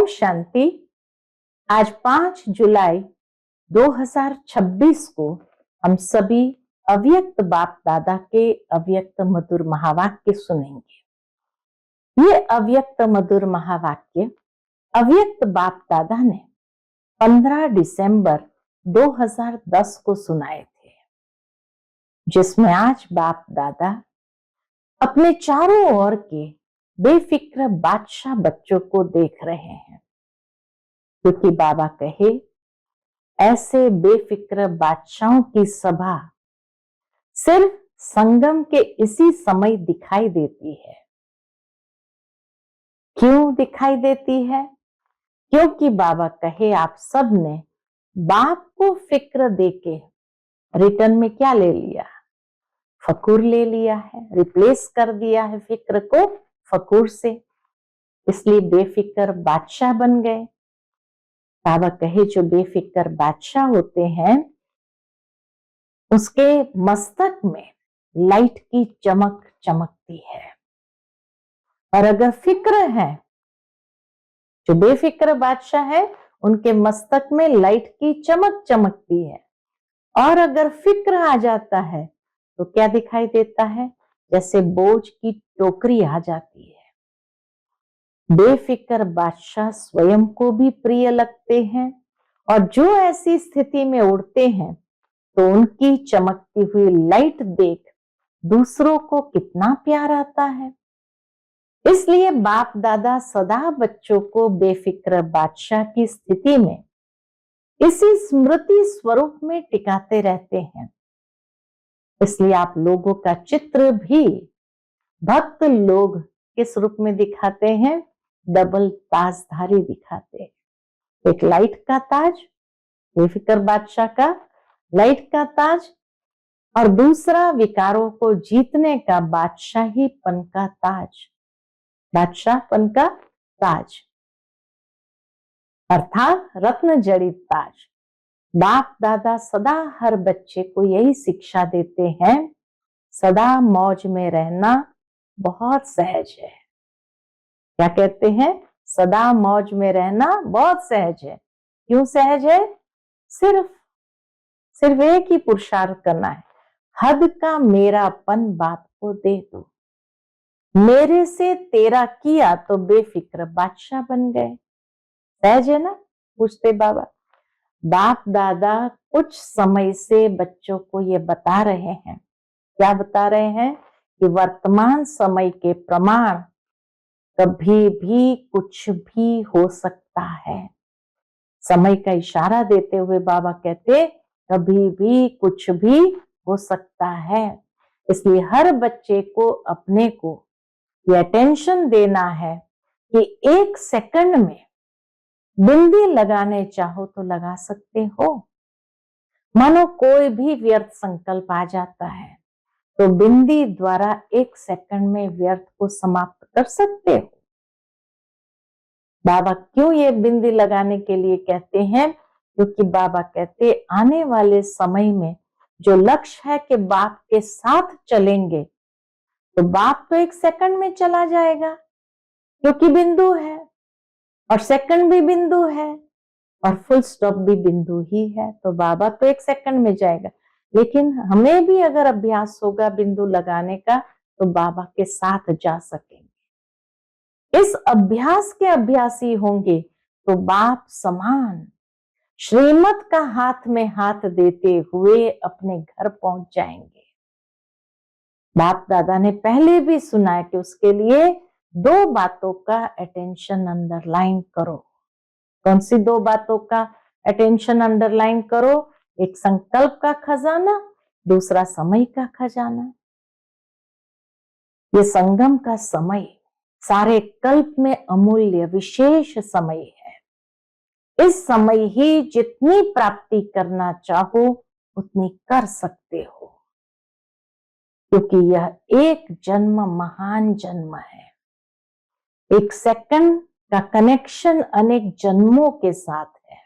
ओम शांति। आज 5 जुलाई 2026 को हम सभी अव्यक्त बाप दादा के अव्यक्त मधुर महावाक्य सुनेंगे। ये अव्यक्त मधुर महावाक्य अव्यक्त बाप दादा ने 15 दिसंबर 2010 को सुनाए थे, जिसमें आज बाप दादा अपने चारों ओर के बेफिक्र बादशाह बच्चों को देख रहे हैं, क्योंकि बाबा कहे ऐसे बेफिक्र बादशाहों की सभा सिर्फ संगम के इसी समय दिखाई देती है। क्यों दिखाई देती है? क्योंकि बाबा कहे आप सब ने बाप को फिक्र देके रिटर्न में क्या ले लिया? फकूर ले लिया है, रिप्लेस कर दिया है फिक्र को फकूर से, इसलिए बेफिक्र बादशाह बन गए। बाबा कहे जो बेफिक्र बादशाह होते हैं उसके मस्तक में लाइट की चमक चमकती है, और अगर फिक्र है, जो बेफिक्र बादशाह है उनके मस्तक में लाइट की चमक चमकती है, और अगर फिक्र आ जाता है तो क्या दिखाई देता है? जैसे बोझ की टोकरी आ जाती है। बेफिक्र बादशाह स्वयं को भी प्रिय लगते हैं, और जो ऐसी स्थिति में उड़ते हैं तो उनकी चमकती हुई लाइट देख दूसरों को कितना प्यार आता है। इसलिए बाप दादा सदा बच्चों को बेफिक्र बादशाह की स्थिति में इसी स्मृति स्वरूप में टिकाते रहते हैं। इसलिए आप लोगों का चित्र भी भक्त लोग किस रूप में दिखाते हैं? डबल ताजधारी दिखाते हैं। एक लाइट का ताज, बेफिक्र बादशाह का लाइट का ताज, और दूसरा विकारों को जीतने का बादशाहीपन का ताज, बादशाहपन का ताज, अर्थात रत्न जड़ित ताज। बाप दादा सदा हर बच्चे को यही शिक्षा देते हैं, सदा मौज में रहना बहुत सहज है। क्या कहते हैं? सदा मौज में रहना बहुत सहज है। क्यों सहज है? सिर्फ एक ही पुरुषार्थ करना है, हद का मेरापन बाप को दे दो। मेरे से तेरा किया तो बेफिक्र बादशाह बन गए। सहज है ना? पूछते बाबा। बाप दादा कुछ समय से बच्चों को ये बता रहे हैं। क्या बता रहे हैं? कि वर्तमान समय के प्रमाण कभी भी कुछ भी हो सकता है। समय का इशारा देते हुए बाबा कहते कभी भी कुछ भी हो सकता है। इसलिए हर बच्चे को अपने को ये अटेंशन देना है कि 1 सेकंड में बिंदी लगाने चाहो तो लगा सकते हो। मानो कोई भी व्यर्थ संकल्प आ जाता है तो बिंदी द्वारा 1 सेकंड में व्यर्थ को समाप्त कर सकते हो। बाबा क्यों ये बिंदी लगाने के लिए कहते हैं? क्योंकि बाबा कहते आने वाले समय में जो लक्ष्य है कि बाप के साथ चलेंगे, तो बाप तो 1 सेकंड में चला जाएगा, क्योंकि बिंदु है, और सेकंड भी बिंदु है, और फुल स्टॉप भी बिंदु ही है। तो बाबा तो 1 सेकंड में जाएगा, लेकिन हमें भी अगर अभ्यास होगा बिंदु लगाने का तो बाबा के साथ जा सकेंगे। इस अभ्यास के अभ्यासी होंगे तो बाप समान श्रीमत का हाथ में हाथ देते हुए अपने घर पहुंच जाएंगे। बाप दादा ने पहले भी सुना है कि उसके लिए 2 बातों का अटेंशन अंडरलाइन करो। कौन सी 2 बातों का अटेंशन अंडरलाइन करो? एक संकल्प का खजाना, दूसरा समय का खजाना। ये संगम का समय सारे कल्प में अमूल्य विशेष समय है। इस समय ही जितनी प्राप्ति करना चाहो उतनी कर सकते हो, क्योंकि यह एक जन्म महान जन्म है। 1 सेकंड का कनेक्शन अनेक जन्मों के साथ है।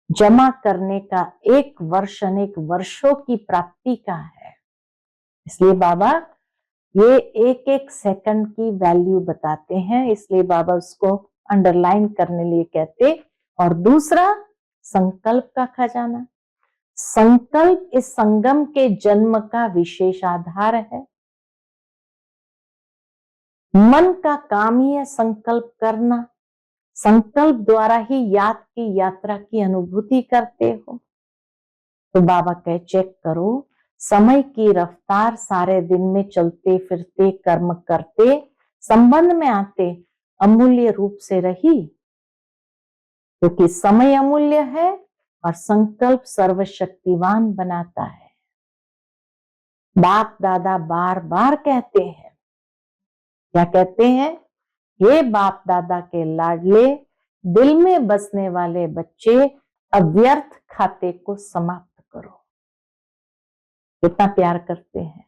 जमा करने का 1 वर्ष अनेक वर्षों की प्राप्ति का है। इसलिए बाबा ये 1-1 सेकंड की वैल्यू बताते हैं, इसलिए बाबा उसको अंडरलाइन करने लिए कहते। और दूसरा, संकल्प का खजाना। संकल्प इस संगम के जन्म का विशेष आधार है। मन का काम ही है संकल्प करना। संकल्प द्वारा ही याद की यात्रा की अनुभूति करते हो। तो बाबा कहे चेक करो, समय की रफ्तार सारे दिन में चलते फिरते कर्म करते संबंध में आते अमूल्य रूप से रही, क्योंकि समय अमूल्य है और संकल्प सर्वशक्तिवान बनाता है। बाप दादा बार बार कहते हैं, क्या कहते हैं? ये बाप दादा के लाडले दिल में बसने वाले बच्चे, अव्यर्थ खाते को समाप्त करो। कितना प्यार करते हैं।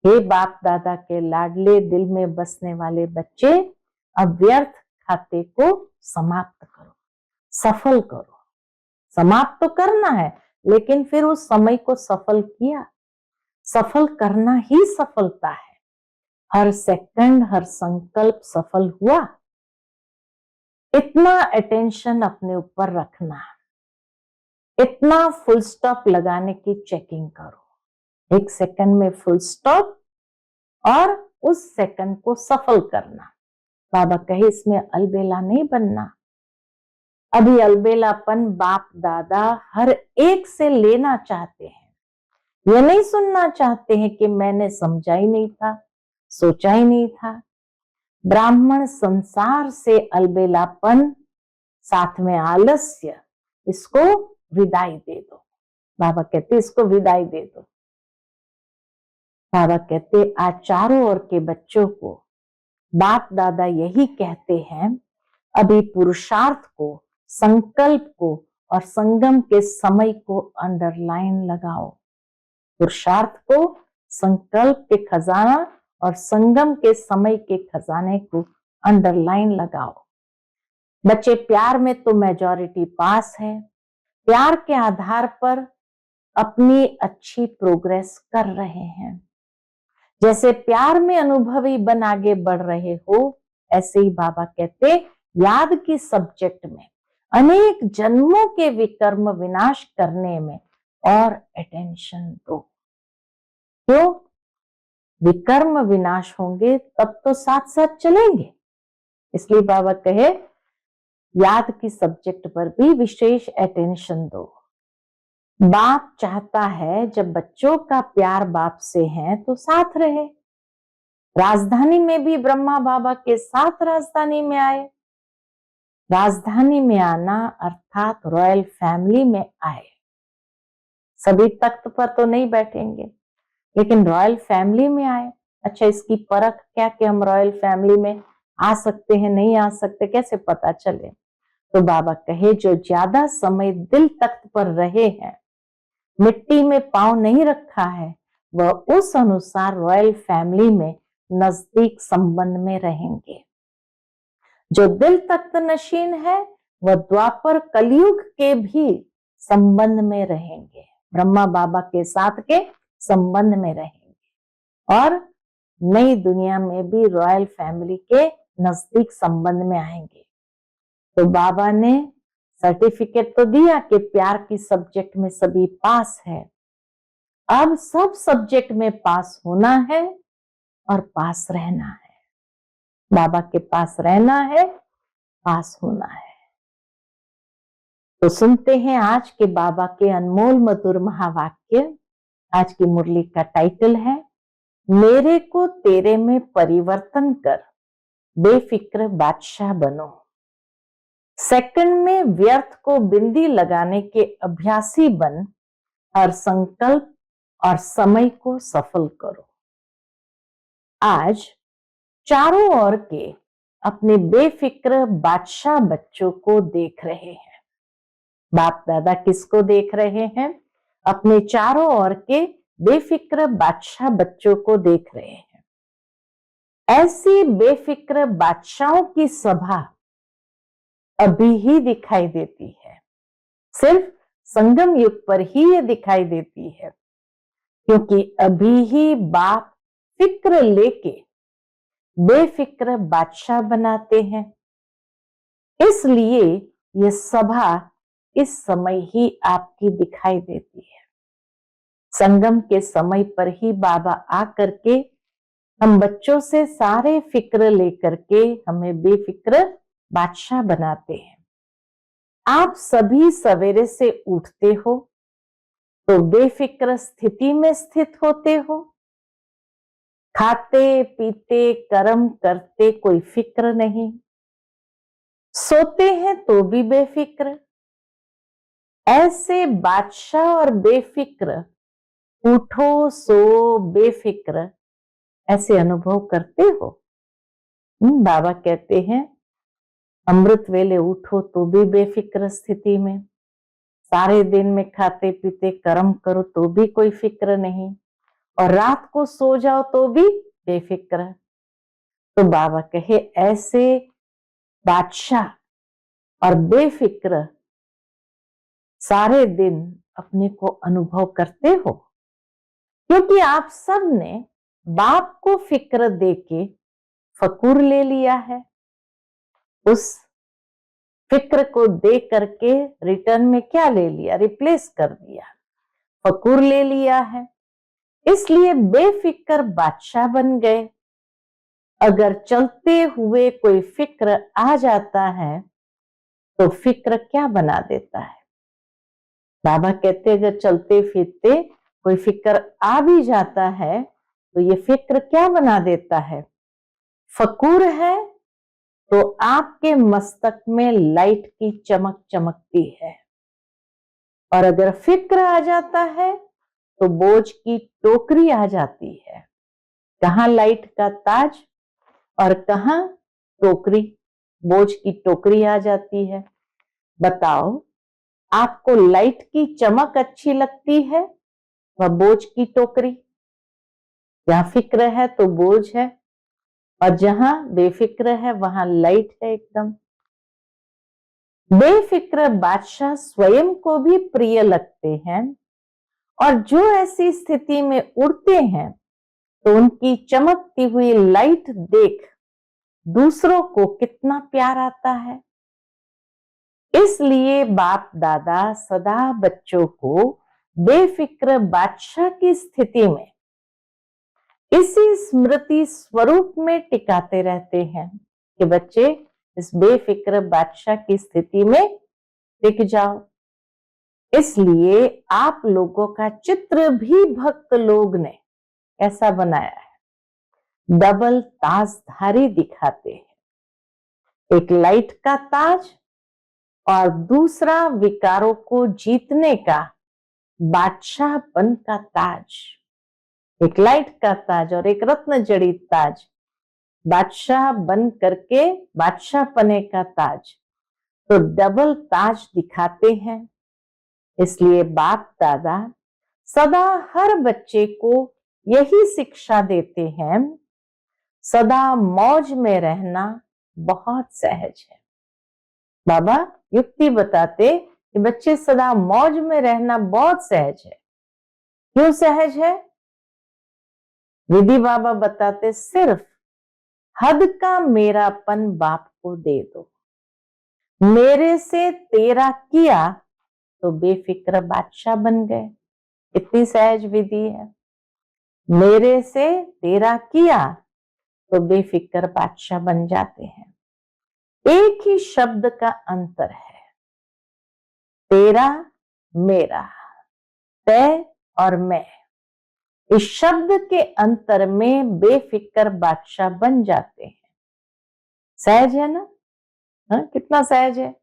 हे बाप दादा के लाडले दिल में बसने वाले बच्चे, अव्यर्थ खाते को समाप्त करो, सफल करो। समाप्त तो करना है, लेकिन फिर उस समय को सफल किया। सफल करना ही सफलता है। हर सेकंड, हर संकल्प सफल हुआ। इतना अटेंशन अपने ऊपर रखना, इतना फुल स्टॉप लगाने की चेकिंग करो। 1 सेकंड में फुल स्टॉप और उस सेकंड को सफल करना। बाबा कहे इसमें अलबेला नहीं बनना। अभी अलबेलापन बाप दादा हर एक से लेना चाहते हैं। ये नहीं सुनना चाहते हैं कि मैंने समझा ही नहीं था, सोचा ही नहीं था। ब्राह्मण संसार से अलबेलापन, साथ में आलस्य, इसको विदाई दे दो। बाबा कहते इसको विदाई दे दो। बाबा कहते आज चारों ओर के बच्चों को बाप दादा यही कहते हैं, अभी पुरुषार्थ को, संकल्प को और संगम के समय को अंडरलाइन लगाओ। पुरुषार्थ को, संकल्प के खजाना और संगम के समय के खजाने को अंडरलाइन लगाओ। बच्चे प्यार में तो मेजॉरिटी पास है, प्यार के आधार पर अपनी अच्छी प्रोग्रेस कर रहे हैं। जैसे प्यार में अनुभवी बन आगे बढ़ रहे हो, ऐसे ही बाबा कहते याद की सब्जेक्ट में अनेक जन्मों के विकर्म विनाश करने में और अटेंशन दो। क्यों? विकर्म विनाश होंगे तब तो साथ साथ चलेंगे। इसलिए बाबा कहे याद की सब्जेक्ट पर भी विशेष अटेंशन दो। बाप चाहता है जब बच्चों का प्यार बाप से है तो साथ रहे। राजधानी में भी ब्रह्मा बाबा के साथ राजधानी में आए। राजधानी में आना अर्थात रॉयल फैमिली में आए। सभी तख्त पर तो नहीं बैठेंगे, लेकिन रॉयल फैमिली में आए। अच्छा, इसकी परख क्या कि हम रॉयल फैमिली में आ सकते हैं, नहीं आ सकते, कैसे पता चले? तो बाबा कहे जो ज्यादा समय दिल तख्त पर रहे हैं, मिट्टी में पांव नहीं रखा है, वह उस अनुसार रॉयल फैमिली में नजदीक संबंध में रहेंगे। जो दिल तख्त नशीन है वह द्वापर कलयुग के भी संबंध में रहेंगे, ब्रह्मा बाबा के साथ के संबंध में रहेंगे और नई दुनिया में भी रॉयल फैमिली के नजदीक संबंध में आएंगे। तो बाबा ने सर्टिफिकेट तो दिया कि प्यार की सब्जेक्ट में सभी पास है। अब सब सब्जेक्ट में पास होना है और पास रहना है। बाबा के पास रहना है, पास होना है। तो सुनते हैं आज के बाबा के अनमोल मधुर महावाक्य। आज की मुरली का टाइटल है मेरे को तेरे में परिवर्तन कर, बेफिक्र बादशाह बनो। सेकंड में व्यर्थ को बिंदी लगाने के अभ्यासी बन और संकल्प और समय को सफल करो। आज चारों ओर के अपने बेफिक्र बादशाह बच्चों को देख रहे हैं। बाप दादा किसको देख रहे हैं? अपने चारों ओर के बेफिक्र बादशाह बच्चों को देख रहे हैं। ऐसी बेफिक्र बादशाहों की सभा अभी ही दिखाई देती है। सिर्फ संगम युग पर ही ये दिखाई देती है, क्योंकि अभी ही बाप फिक्र लेके बेफिक्र बादशाह बनाते हैं। इसलिए ये सभा इस समय ही आपकी दिखाई देती है। संगम के समय पर ही बाबा आकर के हम बच्चों से सारे फिक्र लेकर के हमें बेफिक्र बादशाह बनाते हैं। आप सभी सवेरे से उठते हो तो बेफिक्र स्थिति में स्थित होते हो। खाते पीते कर्म करते कोई फिक्र नहीं, सोते हैं तो भी बेफिक्र। ऐसे बादशाह और बेफिक्र, उठो सो बेफिक्र, ऐसे अनुभव करते हो। बाबा कहते हैं अमृत वेले उठो तो भी बेफिक्र स्थिति में, सारे दिन में खाते पीते कर्म करो तो भी कोई फिक्र नहीं, और रात को सो जाओ तो भी बेफिक्र। तो बाबा कहे ऐसे बादशाह और बेफिक्र सारे दिन अपने को अनुभव करते हो, क्योंकि आप सब ने बाप को फिक्र देके फकूर ले लिया है। उस फिक्र को दे करके रिटर्न में क्या ले लिया? रिप्लेस कर दिया, फकूर ले लिया है। इसलिए बेफिक्र बादशाह बन गए। अगर चलते हुए कोई फिक्र आ जाता है तो फिक्र क्या बना देता है? बाबा कहते अगर चलते फिरते कोई फिक्र आ भी जाता है तो ये फिक्र क्या बना देता है? फकूर है तो आपके मस्तक में लाइट की चमक चमकती है, और अगर फिक्र आ जाता है तो बोझ की टोकरी आ जाती है। कहां लाइट का ताज और कहां टोकरी, बोझ की टोकरी आ जाती है। बताओ आपको लाइट की चमक अच्छी लगती है व बोझ की टोकरी? जहां फिक्र है तो बोझ है, और जहां बेफिक्र है वहां लाइट है एकदम। बेफिक्र बादशाह स्वयं को भी प्रिय लगते हैं, और जो ऐसी स्थिति में उड़ते हैं तो उनकी चमकती हुई लाइट देख दूसरों को कितना प्यार आता है। इसलिए बाप दादा सदा बच्चों को बेफिक्र बादशाह की स्थिति में इसी स्मृति स्वरूप में टिकाते रहते हैं कि बच्चे इस बेफिक्र बादशाह की स्थिति में टिक जाओ। इसलिए आप लोगों का चित्र भी भक्त लोग ने ऐसा बनाया है, डबल ताजधारी दिखाते हैं। एक लाइट का ताज और दूसरा विकारों को जीतने का बादशाहपन का ताज। एक लाइट का ताज और एक रत्न जड़ित ताज, बादशाह बन करके बादशाह पने का ताज, तो डबल ताज दिखाते हैं। इसलिए बाप दादा सदा हर बच्चे को यही शिक्षा देते हैं, सदा मौज में रहना बहुत सहज है। बाबा युक्ति बताते कि बच्चे सदा मौज में रहना बहुत सहज है। क्यों सहज है? विधि बाबा बताते सिर्फ हद का मेरापन बाप को दे दो। मेरे से तेरा किया तो बेफिक्र बादशाह बन गए। इतनी सहज विधि है। मेरे से तेरा किया तो बेफिक्र बादशाह बन जाते हैं। एक ही शब्द का अंतर है, तेरा मेरा, तय और मैं। इस शब्द के अंतर में बेफिक्र बादशाह बन जाते हैं। सहज है ना? कितना सहज है।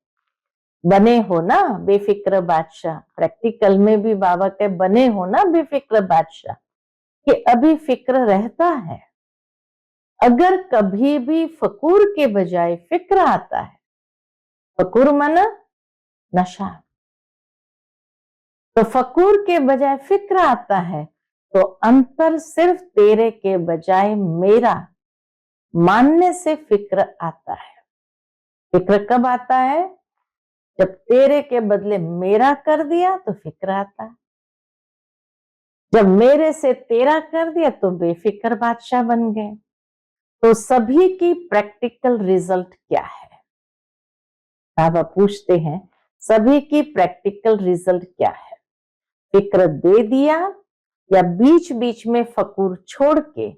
बने हो ना बेफिक्र बादशाह। प्रैक्टिकल में भी बाबा के बने हो ना बेफिक्र बादशाह, कि अभी फिक्र रहता है। अगर कभी भी फकूर के बजाय फिक्र आता है, फकूर माना नशा, तो फकूर के बजाय फिक्र आता है तो अंतर सिर्फ तेरे के बजाय मेरा मानने से फिक्र आता है। फिक्र कब आता है? जब तेरे के बदले मेरा कर दिया तो फिक्र आता है। जब मेरे से तेरा कर दिया तो बेफिक्र बादशाह बन गए। तो सभी की प्रैक्टिकल रिजल्ट क्या है? बाबा पूछते हैं सभी की प्रैक्टिकल रिजल्ट क्या है? फिक्र दे दिया या बीच बीच में फकूर छोड़ के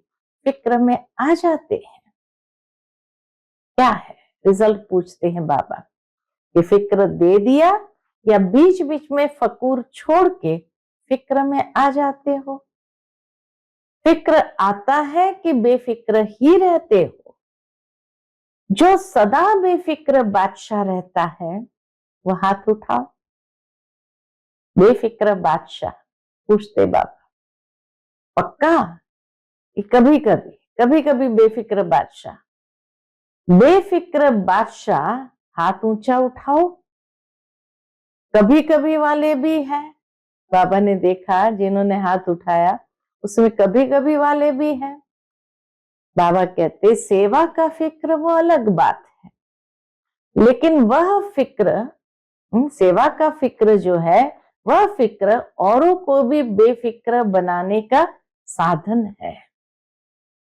फिक्र में आ जाते हैं? क्या है रिजल्ट? पूछते हैं बाबा कि फिक्र दे दिया या बीच बीच में फकूर छोड़ के फिक्र में आ जाते हो? फिक्र आता है कि बेफिक्र ही रहते हो? जो सदा बेफिक्र बादशाह रहता है वो हाथ उठाओ। बेफिक्र बादशाह? पूछते बाबा। पक्का कि कभी कभी बेफिक्र बादशाह? बेफिक्र बादशाह हाथ ऊंचा उठाओ। कभी कभी वाले भी हैं। बाबा ने देखा जिन्होंने हाथ उठाया उसमें कभी कभी वाले भी हैं। बाबा कहते सेवा का फिक्र वो अलग बात है, लेकिन वह फिक्र, सेवा का फिक्र जो है वह फिक्र औरों को भी बेफिक्र बनाने का साधन है।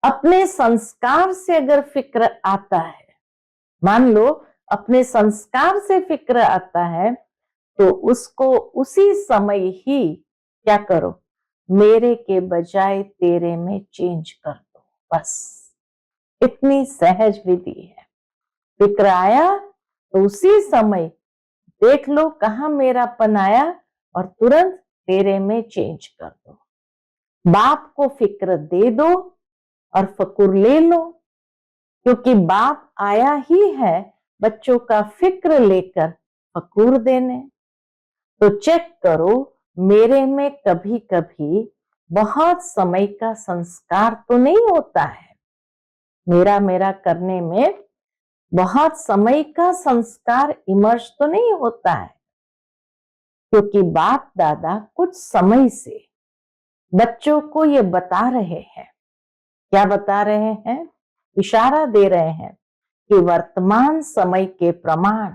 अपने संस्कार से अगर फिक्र आता है, मान लो अपने संस्कार से फिक्र आता है, तो उसको उसी समय ही क्या करो, मेरे के बजाय तेरे में चेंज कर दो। बस इतनी सहज विधि है। फिक्र आया तो उसी समय देख लो कहां मेरापन आया और तुरंत तेरे में चेंज कर दो। बाप को फिक्र दे दो और फकुर ले लो, क्योंकि बाप आया ही है बच्चों का फिक्र लेकर फकूर देने। तो चेक करो मेरे में कभी कभी बहुत समय का संस्कार तो नहीं होता है, मेरा मेरा करने में बहुत समय का संस्कार इमर्ज तो नहीं होता है, क्योंकि बाप दादा कुछ समय से बच्चों को ये बता रहे हैं। क्या बता रहे हैं? इशारा दे रहे हैं कि वर्तमान समय के प्रमाण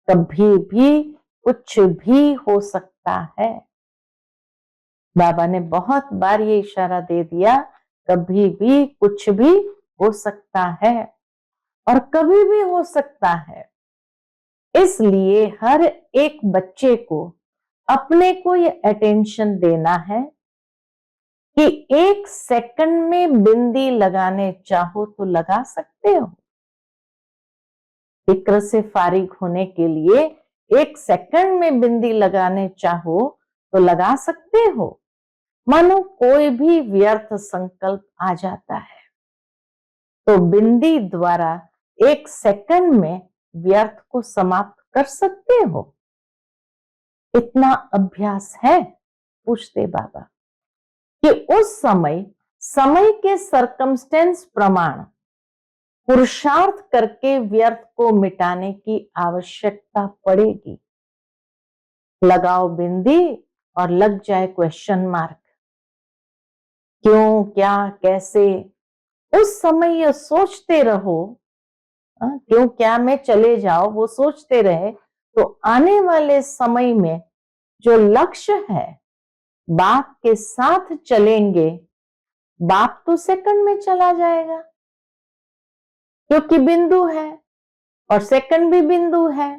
कभी भी कुछ भी हो सकता है। बाबा ने बहुत बार ये इशारा दे दिया, कभी भी कुछ भी हो सकता है और कभी भी हो सकता है। इसलिए हर एक बच्चे को अपने को ये अटेंशन देना है कि 1 सेकंड में बिंदी लगाने चाहो तो लगा सकते हो। फिक्र से फारिग होने के लिए 1 सेकंड में बिंदी लगाने चाहो तो लगा सकते हो। मानो कोई भी व्यर्थ संकल्प आ जाता है तो बिंदी द्वारा 1 सेकंड में व्यर्थ को समाप्त कर सकते हो। इतना अभ्यास है? पूछते बाबा कि उस समय समय के सरकमस्टेंस प्रमाण पुरुषार्थ करके व्यर्थ को मिटाने की आवश्यकता पड़ेगी। लगाओ बिंदी और लग जाए क्वेश्चन मार्क, क्यों, क्या, कैसे। उस समय ये सोचते रहो, क्यों क्या में चले जाओ, वो सोचते रहे तो आने वाले समय में जो लक्ष्य है बाप के साथ चलेंगे, बाप तो सेकंड में चला जाएगा, क्योंकि बिंदु है और सेकंड भी बिंदु है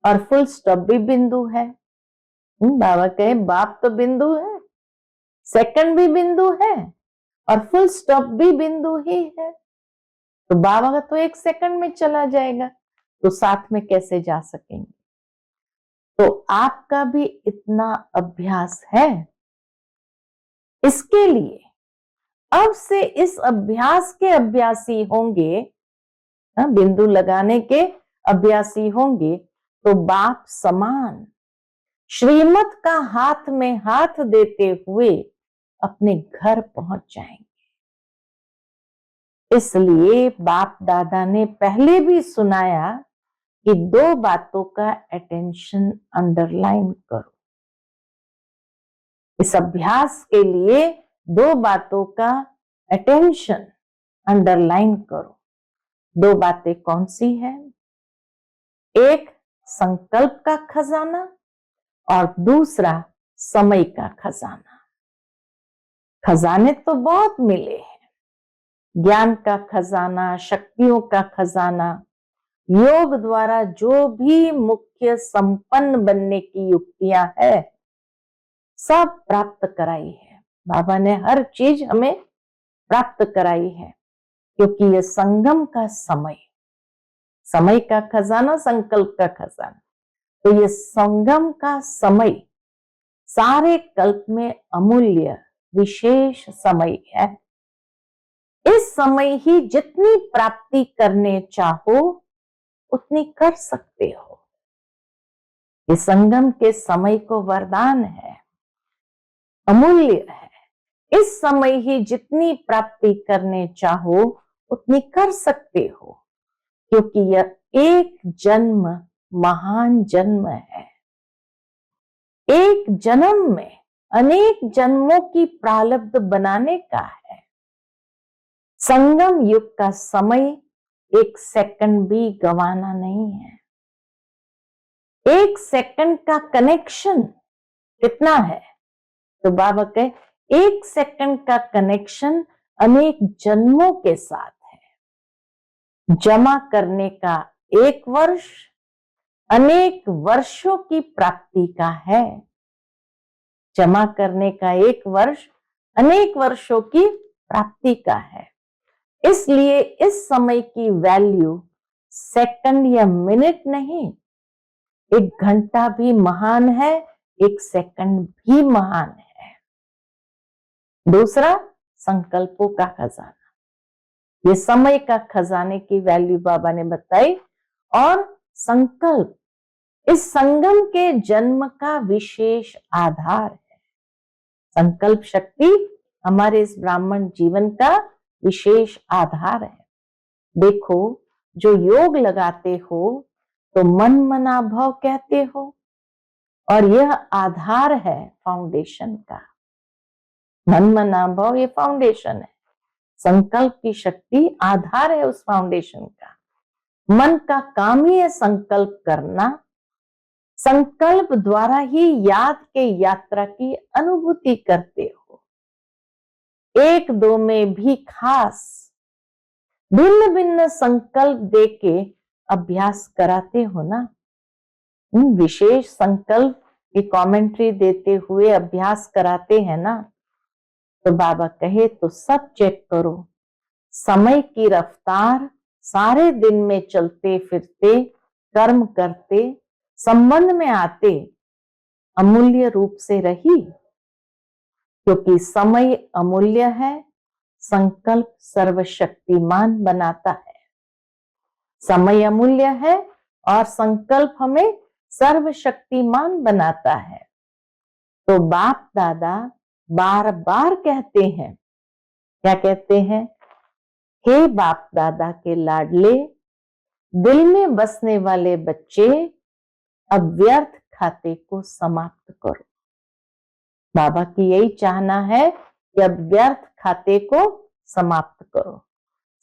और फुल स्टॉप भी बिंदु है। बाबा कहे बाप तो बिंदु है, सेकंड भी बिंदु है और फुल स्टॉप भी बिंदु ही है। तो बाबा का तो 1 सेकंड में चला जाएगा, तो साथ में कैसे जा सकेंगे? तो आपका भी इतना अभ्यास है। इसके लिए अब से इस अभ्यास के अभ्यासी होंगे, बिंदु लगाने के अभ्यासी होंगे, तो बाप समान श्रीमत का हाथ में हाथ देते हुए अपने घर पहुंच जाएंगे। इसलिए बाप दादा ने पहले भी सुनाया कि 2 बातों का अटेंशन अंडरलाइन करो। इस अभ्यास के लिए 2 बातों का अटेंशन अंडरलाइन करो। 2 बातें कौन सी है? एक संकल्प का खजाना और दूसरा समय का खजाना। खजाने तो बहुत मिले हैं, ज्ञान का खजाना, शक्तियों का खजाना, योग द्वारा जो भी मुख्य संपन्न बनने की युक्तियां है सब प्राप्त कराई है। बाबा ने हर चीज हमें प्राप्त कराई है, क्योंकि ये संगम का समय का खजाना, संकल्प का खजाना, तो ये संगम का समय सारे कल्प में अमूल्य विशेष समय है। इस समय ही जितनी प्राप्ति करने चाहो उतनी कर सकते हो। ये संगम के समय को वरदान है, अमूल्य है। इस समय ही जितनी प्राप्ति करने चाहो उतनी कर सकते हो, क्योंकि यह एक जन्म महान जन्म है। एक जन्म में अनेक जन्मों की प्रारब्ध बनाने का है। संगम युग का समय एक सेकंड भी गंवाना नहीं है। एक सेकंड का कनेक्शन कितना है? तो बाबा कहे एक सेकंड का कनेक्शन अनेक जन्मों के साथ है। जमा करने का एक वर्ष अनेक वर्षों की प्राप्ति का है। जमा करने का एक वर्ष अनेक वर्षों की प्राप्ति का है। इसलिए इस समय की वैल्यू सेकंड या मिनट नहीं, एक घंटा भी महान है, एक सेकंड भी महान है। दूसरा, संकल्पों का खजाना। ये समय का खजाने की वैल्यू बाबा ने बताई। और संकल्प इस संगम के जन्म का विशेष आधार है। संकल्प शक्ति हमारे इस ब्राह्मण जीवन का विशेष आधार है। देखो, जो योग लगाते हो तो मन मना भाव कहते हो, और यह आधार है फाउंडेशन का। मन मना भाव ये फाउंडेशन है। संकल्प की शक्ति आधार है उस फाउंडेशन का। मन का काम ही है संकल्प करना। संकल्प द्वारा ही याद के यात्रा की अनुभूति करते हो। एक दो में भी खास भिन्न भिन्न संकल्प देके अभ्यास कराते हो ना। विशेष संकल्प की कमेंट्री देते हुए अभ्यास कराते हैं ना। तो बाबा कहे तो सब चेक करो। समय की रफ्तार सारे दिन में चलते फिरते कर्म करते संबंध में आते अमूल्य रूप से रही, क्योंकि समय अमूल्य है। संकल्प सर्वशक्तिमान बनाता है। समय अमूल्य है और संकल्प हमें सर्वशक्तिमान बनाता है। तो बाप दादा बार बार कहते हैं, क्या कहते हैं? हे बाप दादा के लाडले, दिल में बसने वाले बच्चे, अब व्यर्थ खाते को समाप्त करो। बाबा की यही चाहना है कि अब व्यर्थ खाते को समाप्त करो,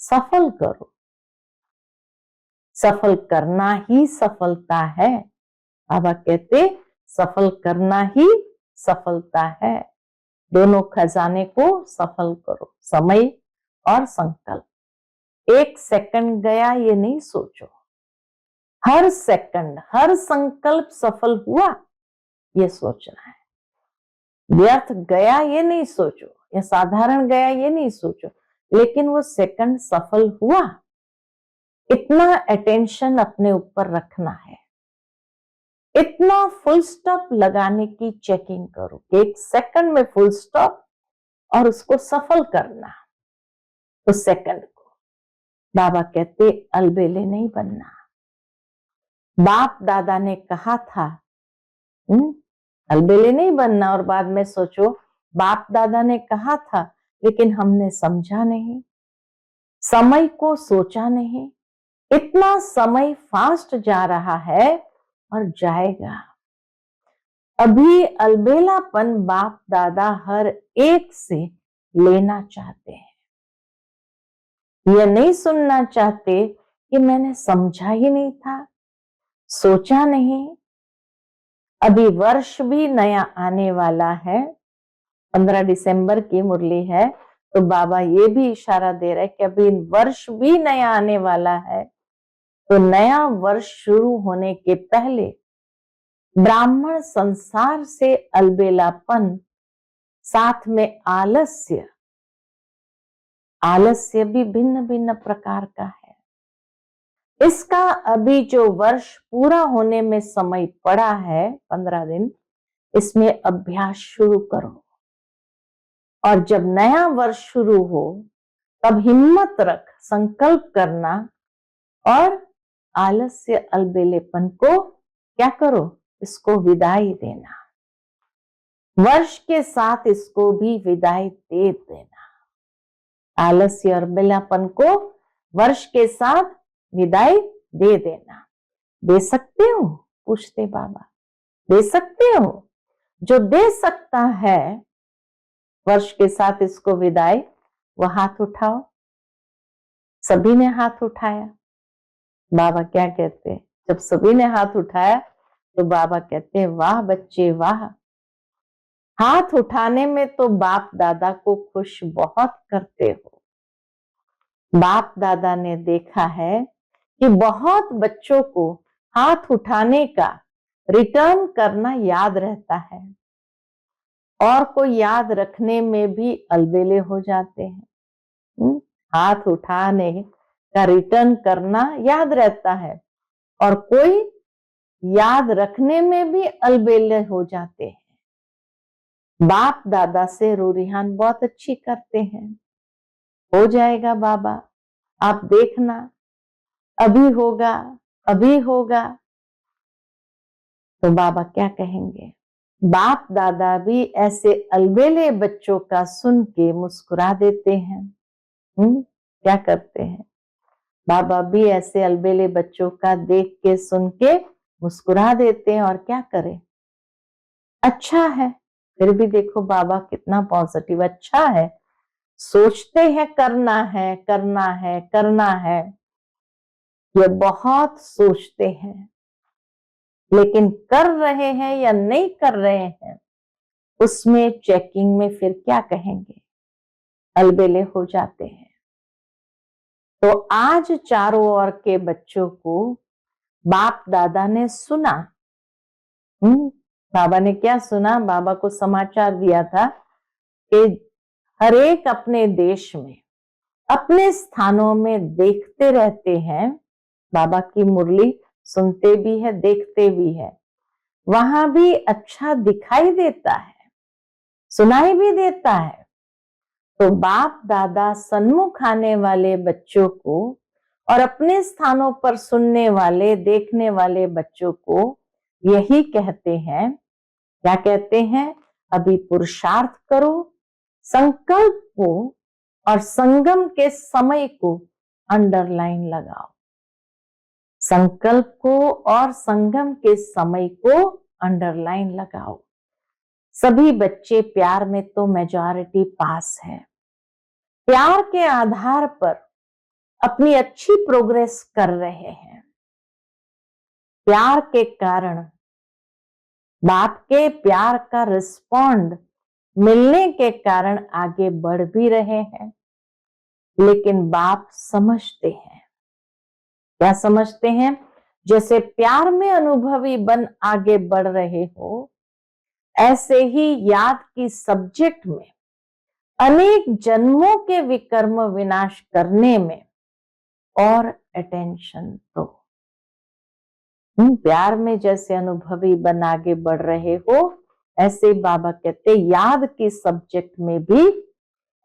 सफल करो। सफल करना ही सफलता है। बाबा कहते सफल करना ही सफलता है। दोनों खजाने को सफल करो, समय और संकल्प। एक सेकंड गया ये नहीं सोचो, हर सेकंड हर संकल्प सफल हुआ ये सोचना है। व्यर्थ गया ये नहीं सोचो, या साधारण गया ये नहीं सोचो, लेकिन वो सेकंड सफल हुआ, इतना अटेंशन अपने ऊपर रखना है। इतना फुल स्टॉप लगाने की चेकिंग करो, एक सेकंड में फुल स्टॉप और उसको सफल करना। उस सेकंड को बाबा कहते अलबेले नहीं बनना। बाप दादा ने कहा था अलबेले नहीं बनना, और बाद में सोचो बाप दादा ने कहा था लेकिन हमने समझा नहीं, समय को सोचा नहीं। इतना समय फास्ट जा रहा है और जाएगा। अभी अलबेलापन बाप दादा हर एक से लेना चाहते हैं। यह नहीं सुनना चाहते कि मैंने समझा ही नहीं था, सोचा नहीं। अभी वर्ष भी नया आने वाला है, 15 दिसंबर की मुरली है, तो बाबा ये भी इशारा दे रहे हैं कि अभी वर्ष भी नया आने वाला है। तो नया वर्ष शुरू होने के पहले ब्राह्मण संसार से अलबेलापन, साथ में आलस्य, आलस्य भी भिन्न भिन्न प्रकार का है, इसका अभी जो वर्ष पूरा होने में समय पड़ा है 15 दिन, इसमें अभ्यास शुरू करो। और जब नया वर्ष शुरू हो तब हिम्मत रख संकल्प करना और आलस्य अलबेलेपन को क्या करो, इसको विदाई देना, वर्ष के साथ इसको भी विदाई दे देना। आलस्य और अलबेलापन को वर्ष के साथ विदाई दे देना। दे सकते हो? पूछते बाबा। दे सकते हो? जो दे सकता है वर्ष के साथ इसको विदाई, वो हाथ उठाओ। सभी ने हाथ उठाया। बाबा क्या कहते हैं? जब सभी ने हाथ उठाया तो बाबा कहते हैं, वाह बच्चे वाह, हाथ उठाने में तो बाप दादा को खुश बहुत करते हो। बाप दादा ने देखा है कि बहुत बच्चों को हाथ उठाने का रिटर्न करना याद रहता है और कोई याद रखने में भी अलबेले हो जाते हैं। हाथ उठाने का रिटर्न करना याद रहता है और कोई याद रखने में भी अलबेले हो जाते हैं। बाप दादा से रूरिहान बहुत अच्छी करते हैं। हो जाएगा बाबा, आप देखना, अभी होगा, अभी होगा। तो बाबा क्या कहेंगे? बाप दादा भी ऐसे अलबेले बच्चों का सुन के मुस्कुरा देते हैं। क्या करते हैं? बाबा भी ऐसे अलबेले बच्चों का देख के सुन के मुस्कुरा देते हैं और क्या करें, अच्छा है। फिर भी देखो बाबा कितना पॉजिटिव, अच्छा है। सोचते हैं करना है, करना है, करना है, ये बहुत सोचते हैं, लेकिन कर रहे हैं या नहीं कर रहे हैं, उसमें चेकिंग में फिर क्या कहेंगे, अलबेले हो जाते हैं। तो आज चारों ओर के बच्चों को बाप दादा ने सुना। बाबा ने क्या सुना? बाबा को समाचार दिया था कि हर एक अपने देश में, अपने स्थानों में देखते रहते हैं, बाबा की मुरली सुनते भी है, देखते भी है, वहां भी अच्छा दिखाई देता है, सुनाई भी देता है। तो बाप दादा सन्मुख आने वाले बच्चों को और अपने स्थानों पर सुनने वाले, देखने वाले बच्चों को यही कहते हैं, क्या कहते हैं? अभी पुरुषार्थ करो, संकल्प को और संगम के समय को अंडरलाइन लगाओ। संकल्प को और संगम के समय को अंडरलाइन लगाओ। सभी बच्चे प्यार में तो मेजॉरिटी पास है। प्यार के आधार पर अपनी अच्छी प्रोग्रेस कर रहे हैं। प्यार के कारण, बाप के प्यार का रिस्पॉन्ड मिलने के कारण आगे बढ़ भी रहे हैं। लेकिन बाप समझते हैं, क्या समझते हैं? जैसे प्यार में अनुभवी बन आगे बढ़ रहे हो, ऐसे ही याद की सब्जेक्ट में अनेक जन्मों के विकर्म विनाश करने में और अटेंशन दो। प्यार में जैसे अनुभवी बन आगे बढ़ रहे हो, ऐसे बाबा कहते याद की सब्जेक्ट में भी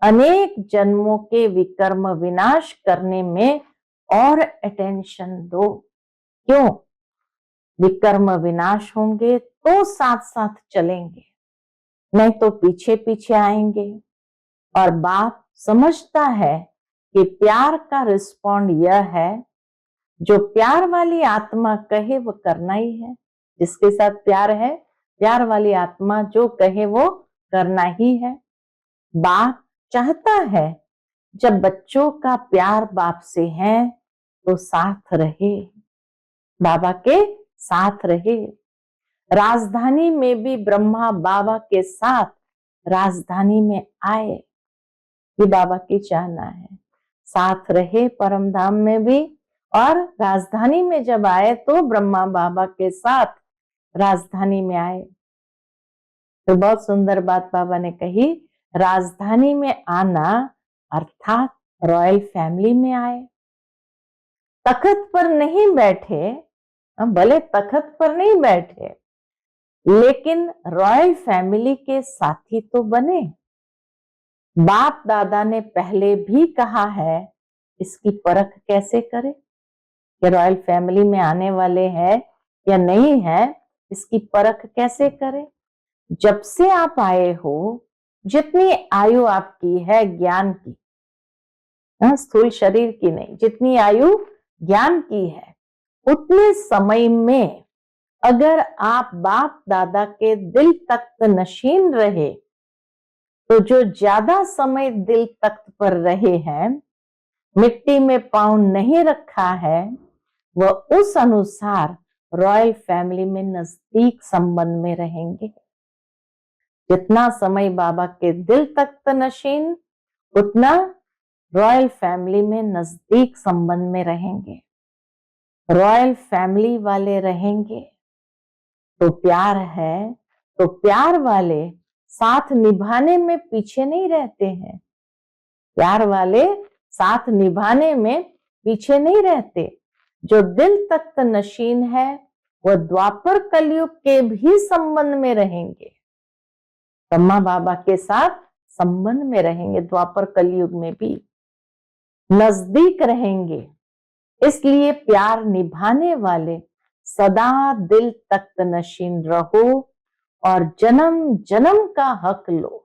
अनेक जन्मों के विकर्म विनाश करने में और अटेंशन दो। क्यों? विकर्म विनाश होंगे तो साथ साथ चलेंगे, नहीं तो पीछे पीछे आएंगे। और बाप समझता है कि प्यार का रिस्पॉन्ड यह है, जो प्यार वाली आत्मा कहे वो करना ही है। जिसके साथ प्यार है, प्यार वाली आत्मा जो कहे वो करना ही है। बाप चाहता है जब बच्चों का प्यार बाप से है तो साथ रहे, बाबा के साथ रहे। राजधानी में भी ब्रह्मा बाबा के साथ राजधानी में आए, ये बाबा की चाहना है। साथ रहे परम धाम में भी और राजधानी में जब आए तो ब्रह्मा बाबा के साथ राजधानी में आए। तो बहुत सुंदर बात बाबा ने कही, राजधानी में आना अर्थात रॉयल फैमिली में आए। तख्त पर नहीं बैठे, भले तख्त पर नहीं बैठे, लेकिन रॉयल फैमिली के साथी तो बने। बाप दादा ने पहले भी कहा है, इसकी परख कैसे करें कि रॉयल फैमिली में आने वाले हैं या नहीं है, इसकी परख कैसे करें। जब से आप आए हो, जितनी आयु आपकी है ज्ञान की, स्थूल शरीर की नहीं, जितनी आयु ज्ञान की है, उतने समय में अगर आप बाप दादा के दिल तख्त नशीन रहे, तो जो ज्यादा समय दिल तख्त पर रहे हैं, मिट्टी में पांव नहीं रखा है, वह उस अनुसार रॉयल फैमिली में नजदीक संबंध में रहेंगे। जितना समय बाबा के दिल तख्त नशीन, उतना रॉयल फैमिली में नजदीक संबंध में रहेंगे। रॉयल फैमिली वाले रहेंगे तो प्यार है, तो प्यार वाले साथ निभाने में पीछे नहीं रहते हैं। प्यार वाले साथ निभाने में पीछे नहीं रहते। जो दिल तख्त नशीन है, वह द्वापर कलयुग के भी संबंध में रहेंगे, ब्रह्मा बाबा के साथ संबंध में रहेंगे, द्वापर कलयुग में भी नजदीक रहेंगे। इसलिए प्यार निभाने वाले सदा दिल तख्त नशीन रहो और जन्म जन्म का हक लो।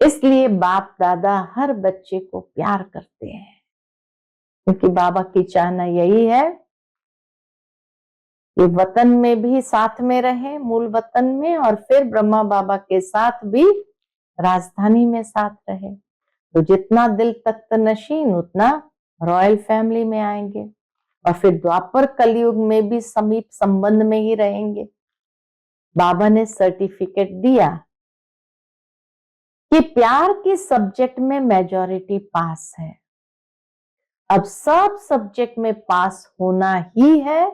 इसलिए बाप दादा हर बच्चे को प्यार करते हैं, क्योंकि बाबा की चाहना यही है कि वतन में भी साथ में रहे, मूल वतन में, और फिर ब्रह्मा बाबा के साथ भी राजधानी में साथ रहे। तो जितना दिल तख्त नशीन, उतना रॉयल फैमिली में आएंगे, और फिर द्वापर कलयुग में भी समीप संबंध में ही रहेंगे। बाबा ने सर्टिफिकेट दिया कि प्यार के सब्जेक्ट में मेजॉरिटी पास है। अब सब सब्जेक्ट में पास होना ही है,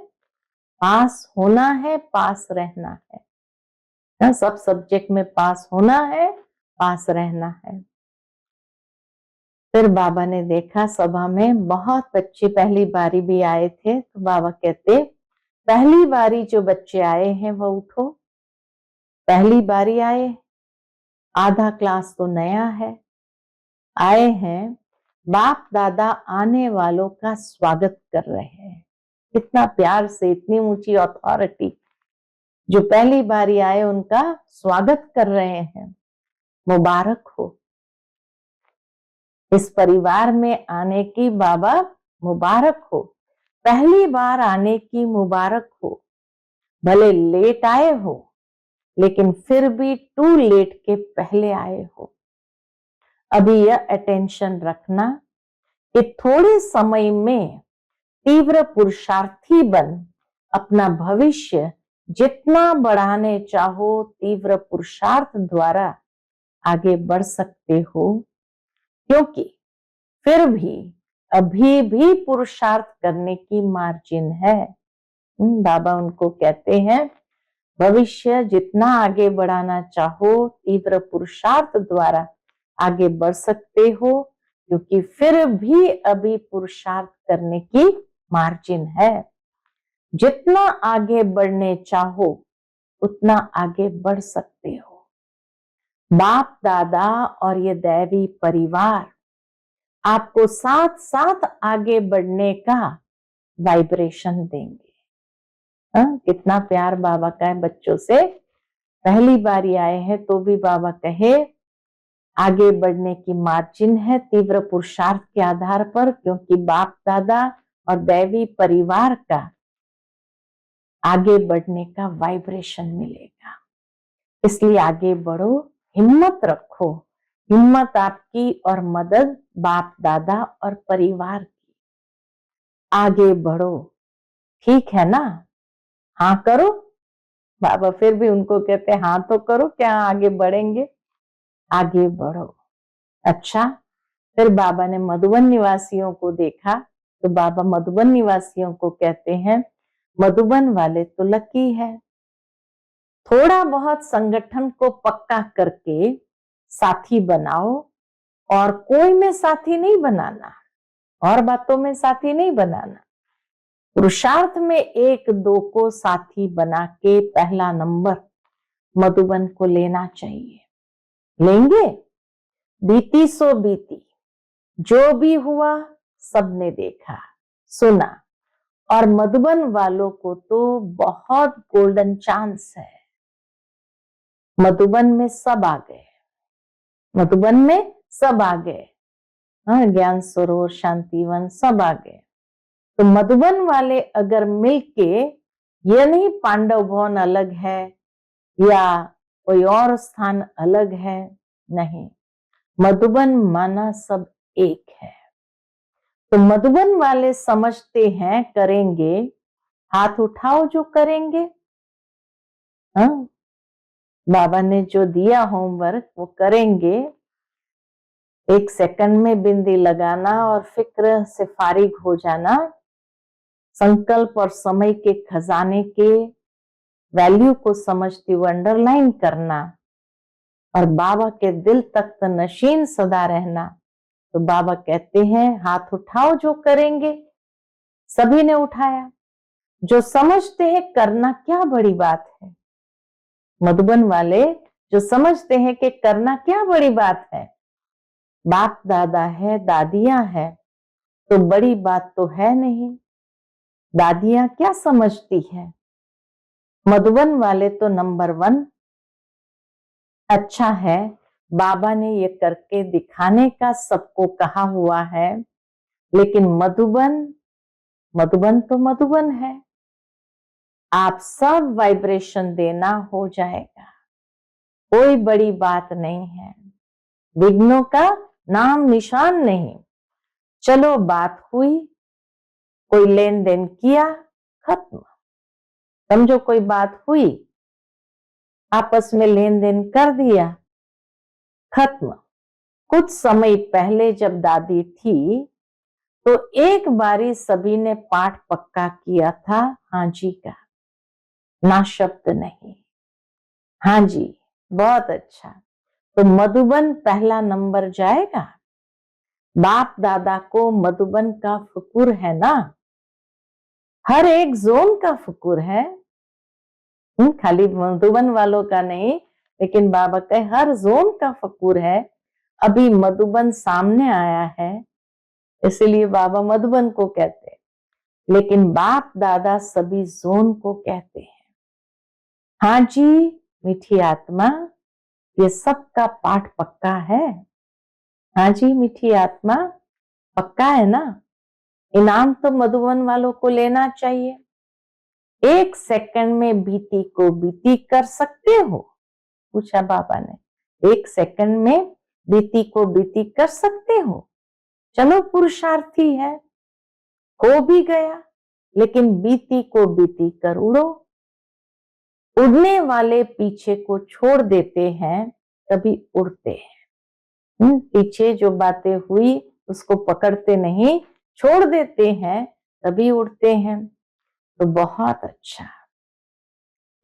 पास होना है, पास रहना है। सब सब्जेक्ट में पास होना है, पास रहना है। फिर बाबा ने देखा सभा में बहुत बच्चे पहली बारी भी आए थे, तो बाबा कहते, पहली बारी जो बच्चे आए हैं वो उठो। पहली बारी आए, आधा क्लास तो नया है, आए हैं, बाप दादा आने वालों का स्वागत कर रहे हैं। कितना प्यार से, इतनी ऊंची अथॉरिटी, जो पहली बारी आए उनका स्वागत कर रहे हैं। मुबारक हो, इस परिवार में आने की बाबा मुबारक हो, पहली बार आने की मुबारक हो। भले लेट आए हो, लेकिन फिर भी टू लेट के पहले आए हो। अभी यह अटेंशन रखना कि थोड़े समय में तीव्र पुरुषार्थी बन अपना भविष्य जितना बढ़ाने चाहो, तीव्र पुरुषार्थ द्वारा आगे बढ़ सकते हो, क्योंकि फिर भी अभी भी पुरुषार्थ करने की मार्जिन है। बाबा उनको कहते हैं, भविष्य जितना आगे बढ़ाना चाहो, तीव्र पुरुषार्थ द्वारा आगे बढ़ सकते हो, क्योंकि फिर भी अभी पुरुषार्थ करने की मार्जिन है। जितना आगे बढ़ने चाहो, उतना आगे बढ़ सकते हो। बाप दादा और ये दैवी परिवार आपको साथ साथ आगे बढ़ने का वाइब्रेशन देंगे। कितना प्यार बाबा का है बच्चों से। पहली बार आए हैं तो भी बाबा कहे, आगे बढ़ने की मार्जिन है तीव्र पुरुषार्थ के आधार पर, क्योंकि बाप दादा और दैवी परिवार का आगे बढ़ने का वाइब्रेशन मिलेगा। इसलिए आगे बढ़ो, हिम्मत रखो। हिम्मत आपकी और मदद बाप दादा और परिवार की। आगे बढ़ो, ठीक है ना? हाँ करो। बाबा फिर भी उनको कहते, हाँ तो करो, क्या आगे बढ़ेंगे? आगे बढ़ो। अच्छा, फिर बाबा ने मधुबन निवासियों को देखा तो बाबा मधुबन निवासियों को कहते हैं, मधुबन वाले तो लकी है। थोड़ा बहुत संगठन को पक्का करके साथी बनाओ, और कोई में साथी नहीं बनाना, और बातों में साथी नहीं बनाना। पुरुषार्थ में एक दो को साथी बना के पहला नंबर मधुबन को लेना चाहिए। लेंगे? बीती सो बीती, जो भी हुआ सबने देखा सुना, और मधुबन वालों को तो बहुत गोल्डन चांस है। मधुबन में सब आ गए, मधुबन में सब आ गए। ज्ञान सरोवर, शांतिवन सब आ गए। तो मधुबन वाले अगर मिलके, ये नहीं पांडव भवन अलग है या कोई और स्थान अलग है, नहीं, मधुबन माना सब एक है। तो मधुबन वाले समझते हैं करेंगे, हाथ उठाओ जो करेंगे। हाँ, बाबा ने जो दिया होमवर्क वो करेंगे। 1 सेकंड में बिंदी लगाना और फिक्र से फारिग हो जाना, संकल्प और समय के खजाने के वैल्यू को समझते हुए अंडरलाइन करना, और बाबा के दिल तख्त नशीन सदा रहना। तो बाबा कहते हैं हाथ उठाओ जो करेंगे। सभी ने उठाया, जो समझते हैं करना क्या बड़ी बात है। मधुबन वाले जो समझते हैं कि करना क्या बड़ी बात है, बाप दादा है, दादियां है, तो बड़ी बात तो है नहीं। दादियां क्या समझती है? मधुबन वाले तो नंबर 1। अच्छा है, बाबा ने ये करके दिखाने का सबको कहा हुआ है, लेकिन मधुबन तो मधुबन है। आप सब वाइब्रेशन देना, हो जाएगा, कोई बड़ी बात नहीं है, विघ्नों का नाम निशान नहीं। चलो बात हुई, कोई लेन देन किया, खत्म। समझो कोई बात हुई, आपस में लेन देन कर दिया, खत्म। कुछ समय पहले जब दादी थी तो एक बारी सभी ने पाठ पक्का किया था, हाँ जी का, ना शब्द नहीं। हाँ जी, बहुत अच्छा। तो मधुबन पहला नंबर जाएगा। बाप दादा को मधुबन का फिक्र है ना, हर एक जोन का फिक्र है, खाली मधुबन वालों का नहीं, लेकिन बाबा का हर जोन का फिक्र है। अभी मधुबन सामने आया है, इसलिए बाबा मधुबन को कहते हैं, लेकिन बाप दादा सभी जोन को कहते हैं। हाँ जी मीठी आत्मा, ये सबका पाठ पक्का है। हाँ जी मीठी आत्मा, पक्का है ना। इनाम तो मधुबन वालों को लेना चाहिए। 1 सेकंड में बीती को बीती कर सकते हो? पूछा बाबा ने। 1 सेकंड में बीती को बीती कर सकते हो? चलो पुरुषार्थी है, हो भी गया, लेकिन बीती को बीती कर उड़ो। उड़ने वाले पीछे को छोड़ देते हैं, तभी उड़ते हैं। पीछे जो बातें हुई उसको पकड़ते नहीं, छोड़ देते हैं, तभी उड़ते हैं। तो बहुत अच्छा।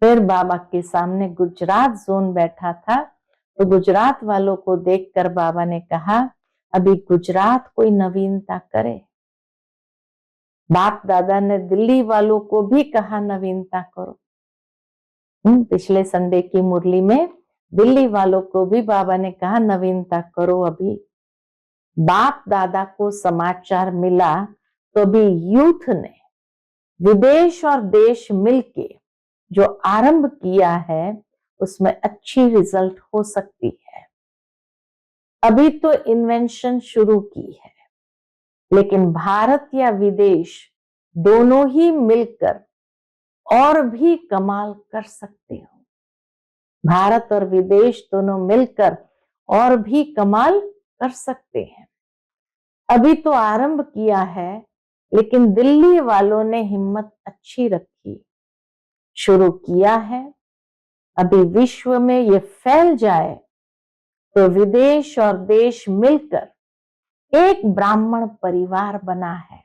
फिर बाबा के सामने गुजरात जोन बैठा था, तो गुजरात वालों को देखकर बाबा ने कहा, अभी गुजरात कोई नवीनता करे। बाप दादा ने दिल्ली वालों को भी कहा नवीनता करो। पिछले संडे की मुरली में दिल्ली वालों को भी बाबा ने कहा नवीनता करो। अभी बाप दादा को समाचार मिला तो भी यूथ ने विदेश और देश मिलके जो आरंभ किया है उसमें अच्छी रिजल्ट हो सकती है। अभी तो इन्वेंशन शुरू की है, लेकिन भारत या विदेश दोनों ही मिलकर और भी कमाल कर सकते हो। भारत और विदेश दोनों मिलकर और भी कमाल कर सकते हैं। अभी तो आरंभ किया है, लेकिन दिल्ली वालों ने हिम्मत अच्छी रखी, शुरू किया है। अभी विश्व में ये फैल जाए तो विदेश और देश मिलकर एक ब्राह्मण परिवार बना है।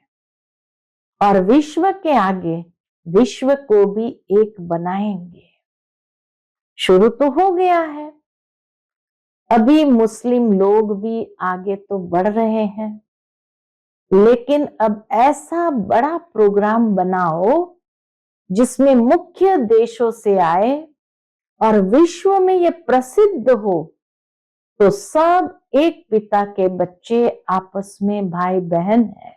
और विश्व के आगे विश्व को भी एक बनाएंगे। शुरू तो हो गया है, अभी मुस्लिम लोग भी आगे तो बढ़ रहे हैं, लेकिन अब ऐसा बड़ा प्रोग्राम बनाओ जिसमें मुख्य देशों से आए और विश्व में ये प्रसिद्ध हो, तो सब एक पिता के बच्चे आपस में भाई बहन है।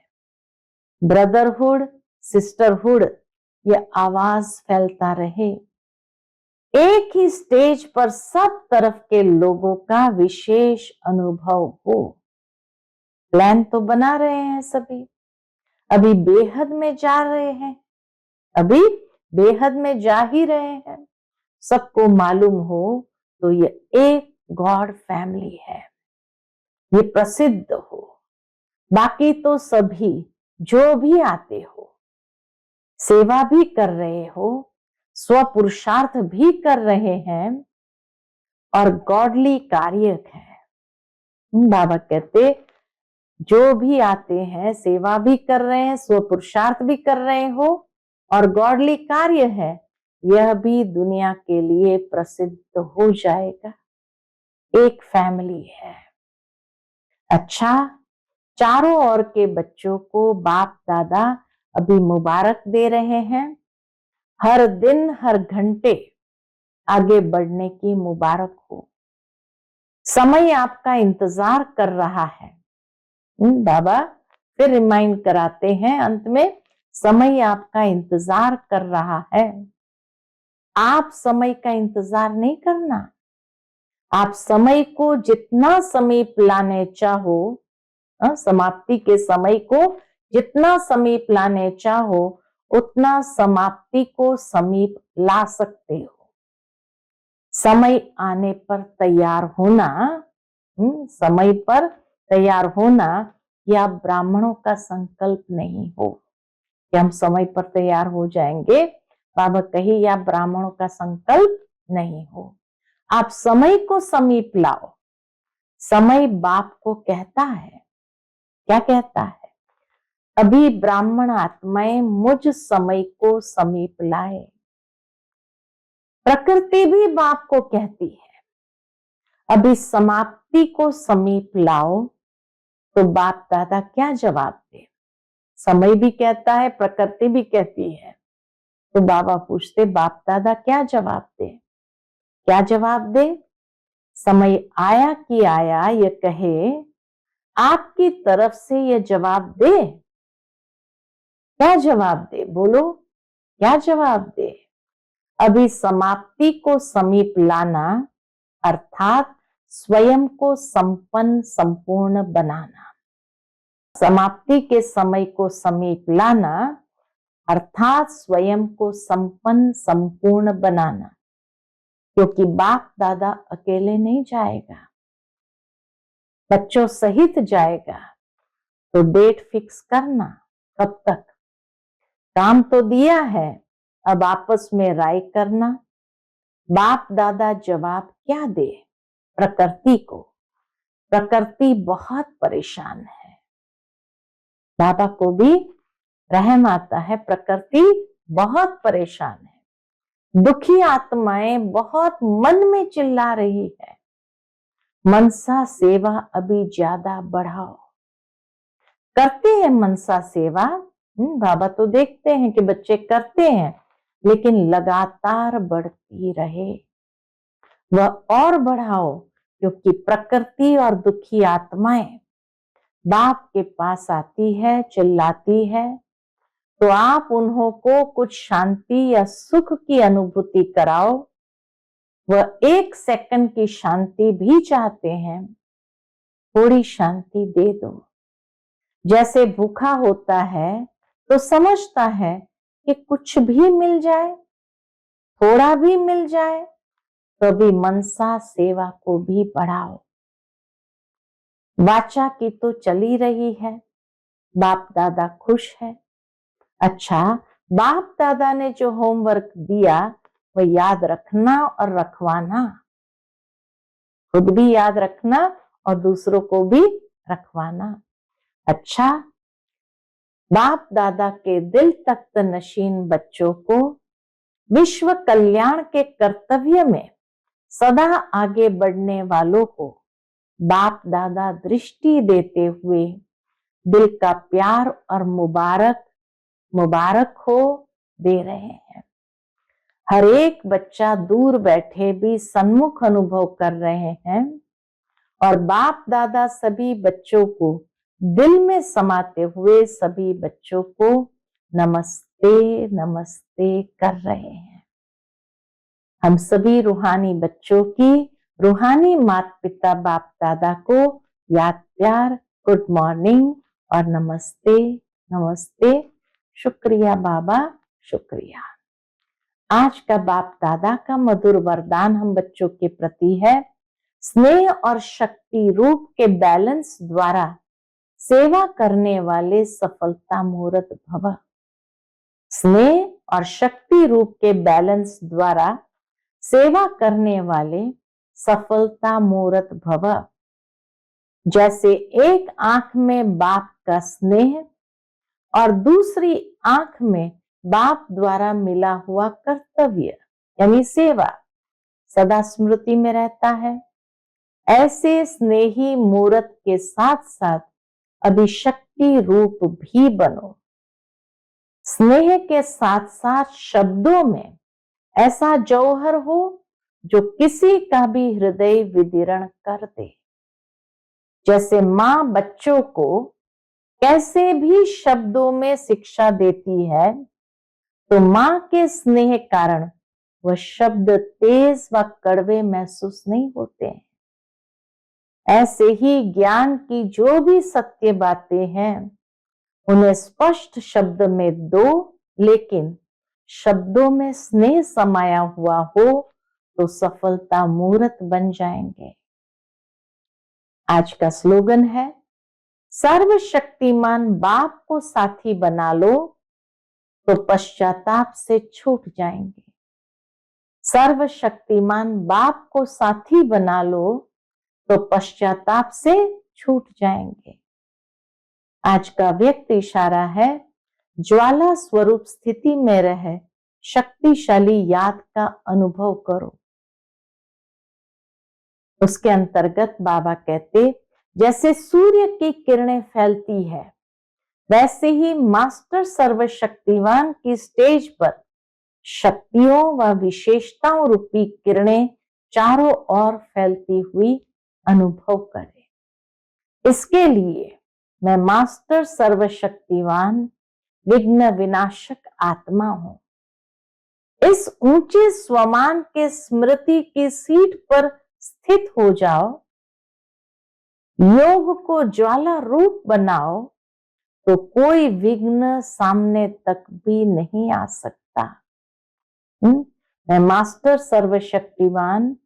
ब्रदरहुड, सिस्टरहुड, ये आवाज फैलता रहे। एक ही स्टेज पर सब तरफ के लोगों का विशेष अनुभव हो। प्लान तो बना रहे हैं सभी, अभी बेहद में जा रहे हैं, अभी बेहद में जा ही रहे हैं। सबको मालूम हो तो ये एक गॉड फैमिली है, ये प्रसिद्ध हो। बाकी तो सभी जो भी आते हो, सेवा भी कर रहे हो, स्व पुरुषार्थ भी कर रहे हैं और गॉडली कार्य है। बाबा कहते जो भी आते हैं सेवा भी कर रहे हैं, स्व पुरुषार्थ भी कर रहे हो और गॉडली कार्य है, यह भी दुनिया के लिए प्रसिद्ध हो जाएगा। एक फैमिली है। अच्छा, चारों ओर के बच्चों को बाप दादा अभी मुबारक दे रहे हैं। हर दिन हर घंटे आगे बढ़ने की मुबारक हो। समय आपका इंतजार कर रहा है। बाबा फिर रिमाइंड कराते हैं अंत में, समय आपका इंतजार कर रहा है। आप समय का इंतजार नहीं करना, आप समय को जितना समीप लाने चाहो, समाप्ति के समय को जितना समीप लाने चाहो, उतना समाप्ति को समीप ला सकते हो। समय आने पर तैयार होना, समय पर तैयार होना, या ब्राह्मणों का संकल्प नहीं हो कि हम समय पर तैयार हो जाएंगे। बाबा कही या ब्राह्मणों का संकल्प नहीं हो, आप समय को समीप लाओ। समय बाप को कहता है, क्या कहता है? अभी ब्राह्मण आत्माएं मुझ समय को समीप लाए। प्रकृति भी बाप को कहती है, अभी समाप्ति को समीप लाओ। तो बाप दादा क्या जवाब दे? समय भी कहता है, प्रकृति भी कहती है। तो बाबा पूछते बाप दादा क्या जवाब दे? क्या जवाब दे? समय आया कि आया ये कहे, आपकी तरफ से ये जवाब दे। क्या जवाब दे? बोलो, क्या जवाब दे? अभी समाप्ति को समीप लाना अर्थात स्वयं को संपन्न संपूर्ण बनाना। समाप्ति के समय को समीप लाना अर्थात स्वयं को संपन्न संपूर्ण बनाना, क्योंकि बाप दादा अकेले नहीं जाएगा, बच्चों सहित जाएगा। तो डेट फिक्स करना, कब तक? काम तो दिया है, अब आपस में राय करना। बाप दादा जवाब क्या दे? प्रकृति को। प्रकृति बहुत परेशान है, बाबा को भी रहम आता है। प्रकृति बहुत परेशान है, दुखी आत्माएं बहुत मन में चिल्ला रही है, मनसा सेवा अभी ज्यादा बढ़ाओ। करते हैं मनसा सेवा, बाबा तो देखते हैं कि बच्चे करते हैं, लेकिन लगातार बढ़ती रहे, वह और बढ़ाओ, क्योंकि प्रकृति और दुखी आत्माएं बाप के पास आती है, चिल्लाती है, तो आप उन्हों को कुछ शांति या सुख की अनुभूति कराओ। वह 1 सेकंड की शांति भी चाहते हैं, थोड़ी शांति दे दो। जैसे भूखा होता है तो समझता है कि कुछ भी मिल जाए, थोड़ा भी मिल जाए, तो भी मनसा सेवा को भी बढ़ाओ। वाचा की तो चली रही है, बाप दादा खुश है। अच्छा, बाप दादा ने जो होमवर्क दिया वह याद रखना और रखवाना, खुद भी याद रखना और दूसरों को भी रखवाना। अच्छा, बाप दादा के दिल तख्त नशीन बच्चों को विश्व कल्याण के कर्तव्य में सदा आगे बढ़ने वालों को बाप दादा दृष्टि देते हुए दिल का प्यार और मुबारक हो दे रहे हैं। हर एक बच्चा दूर बैठे भी सन्मुख अनुभव कर रहे हैं और बाप दादा सभी बच्चों को दिल में समाते हुए सभी बच्चों को नमस्ते नमस्ते कर रहे हैं। हम सभी रूहानी बच्चों की रूहानी माता पिता बाप दादा को याद प्यार गुड मॉर्निंग और नमस्ते नमस्ते। शुक्रिया बाबा, शुक्रिया। आज का बाप दादा का मधुर वरदान हम बच्चों के प्रति है, स्नेह और शक्ति रूप के बैलेंस द्वारा सेवा करने वाले सफलता मुहूर्त भव। स्नेह और शक्ति रूप के बैलेंस द्वारा सेवा करने वाले सफलता मुहूर्त भव। जैसे एक आंख में बाप का स्नेह और दूसरी आंख में बाप द्वारा मिला हुआ कर्तव्य यानी सेवा सदा स्मृति में रहता है, ऐसे स्नेही मूर्त के साथ साथ अभी शक्ति रूप भी बनो। स्नेह के साथ साथ शब्दों में ऐसा जौहर हो जो किसी का भी हृदय विदीर्ण कर दे। जैसे मां बच्चों को कैसे भी शब्दों में शिक्षा देती है, तो मां के स्नेह कारण वह शब्द तेज व कड़वे महसूस नहीं होते हैं। ऐसे ही ज्ञान की जो भी सत्य बातें हैं उन्हें स्पष्ट शब्द में दो, लेकिन शब्दों में स्नेह समाया हुआ हो तो सफलता मूर्त बन जाएंगे। आज का स्लोगन है, सर्वशक्तिमान बाप को साथी बना लो तो पश्चाताप से छूट जाएंगे। सर्वशक्तिमान बाप को साथी बना लो तो पश्चाताप से छूट जाएंगे। आज का व्यक्त इशारा है, ज्वाला स्वरूप स्थिति में रह शक्तिशाली याद का अनुभव करो। उसके अंतर्गत बाबा कहते, जैसे सूर्य की किरणें फैलती है वैसे ही मास्टर सर्वशक्तिवान की स्टेज पर शक्तियों व विशेषताओं रूपी किरणें चारों ओर फैलती हुई अनुभव करें। इसके लिए मैं मास्टर सर्वशक्तिवान विघ्न विनाशक आत्मा हूं। इस ऊंचे स्वमान के स्मृति की सीट पर स्थित हो जाओ, योग को ज्वाला रूप बनाओ तो कोई विघ्न सामने तक भी नहीं आ सकता। मैं मास्टर सर्वशक्तिवान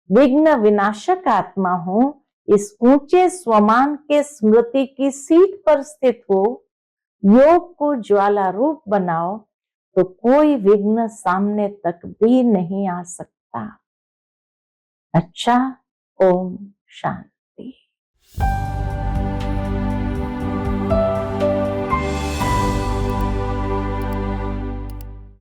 विघ्न विनाशक आत्मा हूं। इस ऊंचे स्वमान के स्मृति की सीट पर स्थित हो, योग को ज्वाला रूप बनाओ तो कोई विघ्न सामने तक भी नहीं आ सकता। अच्छा, ओम शांति।